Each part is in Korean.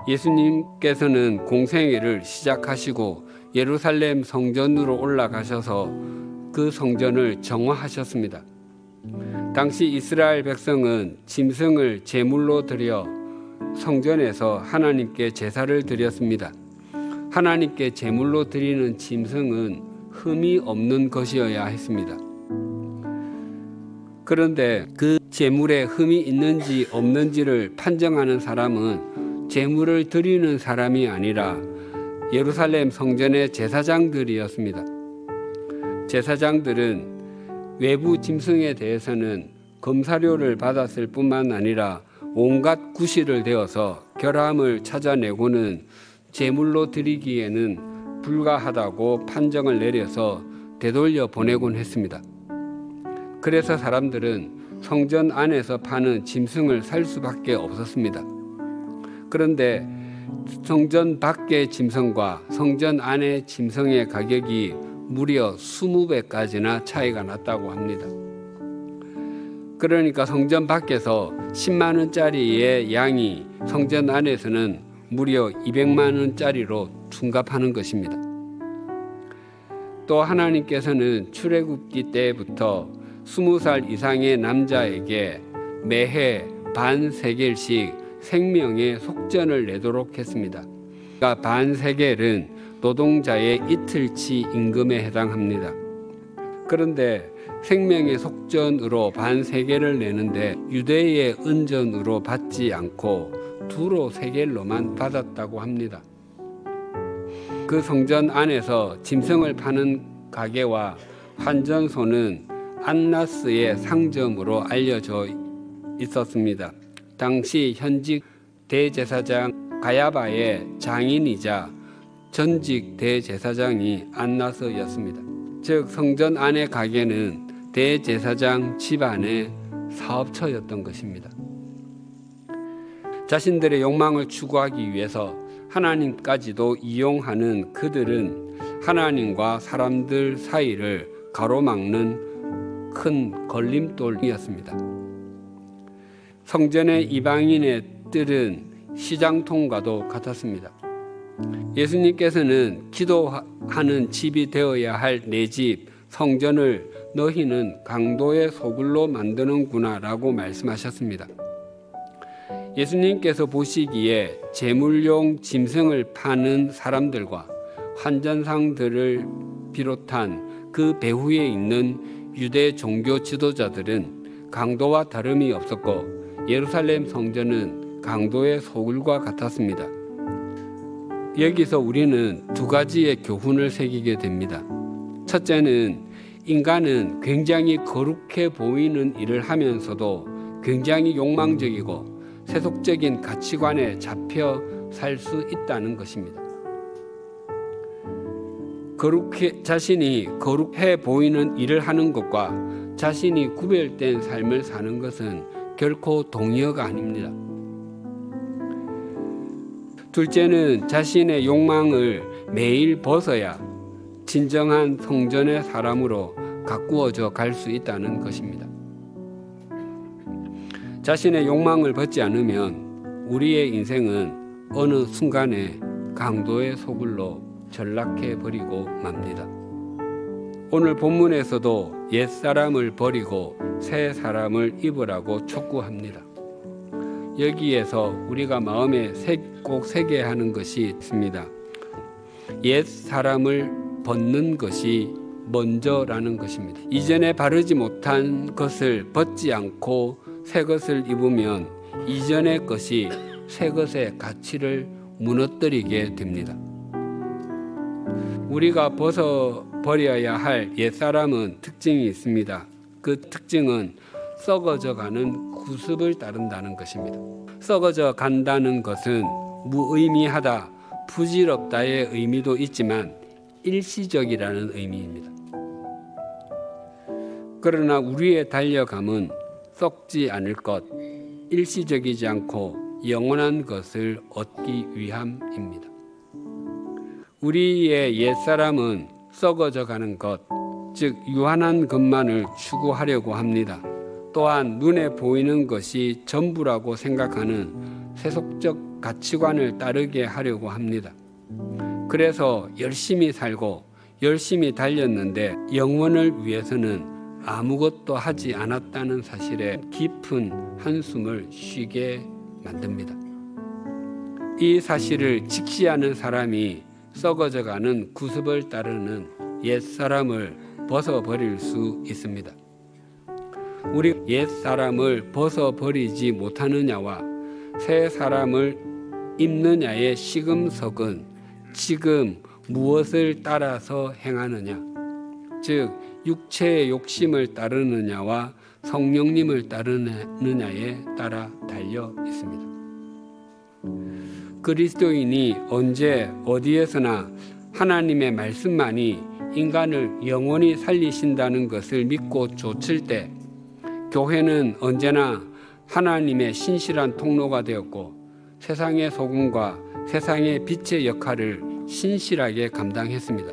예수님께서는 공생애를 시작하시고 예루살렘 성전으로 올라가셔서 그 성전을 정화하셨습니다. 당시 이스라엘 백성은 짐승을 제물로 드려 성전에서 하나님께 제사를 드렸습니다. 하나님께 제물로 드리는 짐승은 흠이 없는 것이어야 했습니다. 그런데 그 제물에 흠이 있는지 없는지를 판정하는 사람은 제물을 드리는 사람이 아니라 예루살렘 성전의 제사장들이었습니다. 제사장들은 외부 짐승에 대해서는 검사료를 받았을 뿐만 아니라 온갖 구실을 대어서 결함을 찾아내고는 제물로 드리기에는 불가하다고 판정을 내려서 되돌려 보내곤 했습니다. 그래서 사람들은 성전 안에서 파는 짐승을 살 수밖에 없었습니다. 그런데 성전 밖의 짐승과 성전 안의 짐승의 가격이 무려 20배까지나 차이가 났다고 합니다. 그러니까 성전 밖에서 10만 원짜리의 양이 성전 안에서는 무려 200만 원짜리로 둔갑하는 것입니다. 또 하나님께서는 출애굽기 때부터 20살 이상의 남자에게 매해 반세겔씩 생명의 속전을 내도록 했습니다. 그러니까 반세겔은 노동자의 이틀치 임금에 해당합니다. 그런데 생명의 속전으로 반세겔을 내는데 유대의 은전으로 받지 않고 두로 세겔로만 받았다고 합니다. 그 성전 안에서 짐승을 파는 가게와 환전소는 안나스의 상점으로 알려져 있었습니다. 당시 현직 대제사장 가야바의 장인이자 전직 대제사장이 안나스였습니다. 즉 성전 안의 가게는 대제사장 집안의 사업처였던 것입니다. 자신들의 욕망을 추구하기 위해서 하나님까지도 이용하는 그들은 하나님과 사람들 사이를 가로막는 큰 걸림돌이었습니다. 성전의 이방인의 뜰은 시장통과도 같았습니다. 예수님께서는 기도하는 집이 되어야 할 내 집, 성전을 너희는 강도의 소굴로 만드는구나 라고 말씀하셨습니다. 예수님께서 보시기에 제물용 짐승을 파는 사람들과 환전상들을 비롯한 그 배후에 있는 유대 종교 지도자들은 강도와 다름이 없었고 예루살렘 성전은 강도의 소굴과 같았습니다. 여기서 우리는 두 가지의 교훈을 새기게 됩니다. 첫째는 인간은 굉장히 거룩해 보이는 일을 하면서도 굉장히 욕망적이고 세속적인 가치관에 잡혀 살 수 있다는 것입니다. 자신이 거룩해 보이는 일을 하는 것과 자신이 구별된 삶을 사는 것은 결코 동의어가 아닙니다. 둘째는 자신의 욕망을 매일 벗어야 진정한 성전의 사람으로 가꾸어져 갈 수 있다는 것입니다. 자신의 욕망을 벗지 않으면 우리의 인생은 어느 순간에 강도의 소굴로 전락해 버리고 맙니다. 오늘 본문에서도 옛사람을 버리고 새 사람을 입으라고 촉구합니다. 여기에서 우리가 마음에 꼭 새겨야 하는 것이 있습니다. 옛 사람을 벗는 것이 먼저라는 것입니다. 이전에 바르지 못한 것을 벗지 않고 새 것을 입으면 이전의 것이 새 것의 가치를 무너뜨리게 됩니다. 우리가 벗어버려야 할 옛사람은 특징이 있습니다. 그 특징은 썩어져가는 구습을 따른다는 것입니다. 썩어져 간다는 것은 무의미하다, 부질없다의 의미도 있지만 일시적이라는 의미입니다. 그러나 우리의 달려감은 썩지 않을 것, 일시적이지 않고 영원한 것을 얻기 위함입니다. 우리의 옛사람은 썩어져 가는 것, 즉 유한한 것만을 추구하려고 합니다. 또한 눈에 보이는 것이 전부라고 생각하는 세속적 가치관을 따르게 하려고 합니다. 그래서 열심히 살고 열심히 달렸는데 영원을 위해서는 아무것도 하지 않았다는 사실에 깊은 한숨을 쉬게 만듭니다. 이 사실을 직시하는 사람이 썩어져가는 구습을 따르는 옛사람을 벗어버릴 수 있습니다. 우리 옛사람을 벗어버리지 못하느냐와 새 사람을 입느냐의 시금석은 지금 무엇을 따라서 행하느냐, 즉 육체의 욕심을 따르느냐와 성령님을 따르느냐에 따라 달려 있습니다. 그리스도인이 언제 어디에서나 하나님의 말씀만이 인간을 영원히 살리신다는 것을 믿고 좇을 때 교회는 언제나 하나님의 신실한 통로가 되었고 세상의 소금과 세상의 빛의 역할을 신실하게 감당했습니다.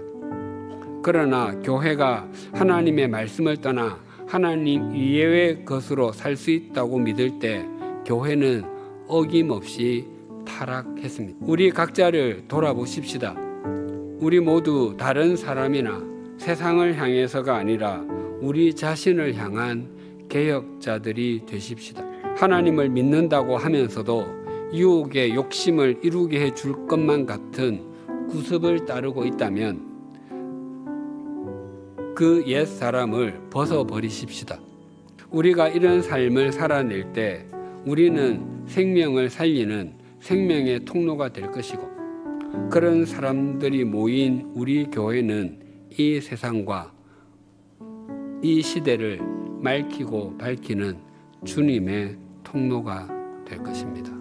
그러나 교회가 하나님의 말씀을 떠나 하나님 이외의 것으로 살 수 있다고 믿을 때 교회는 어김없이 타락했습니다. 우리 각자를 돌아보십시다. 우리 모두 다른 사람이나 세상을 향해서가 아니라 우리 자신을 향한 개혁자들이 되십시다. 하나님을 믿는다고 하면서도 유혹의 욕심을 이루게 해줄 것만 같은 구습을 따르고 있다면 그 옛 사람을 벗어버리십시다. 우리가 이런 삶을 살아낼 때 우리는 생명을 살리는 생명의 통로가 될 것이고 그런 사람들이 모인 우리 교회는 이 세상과 이 시대를 맑히고 밝히는 주님의 통로가 될 것입니다.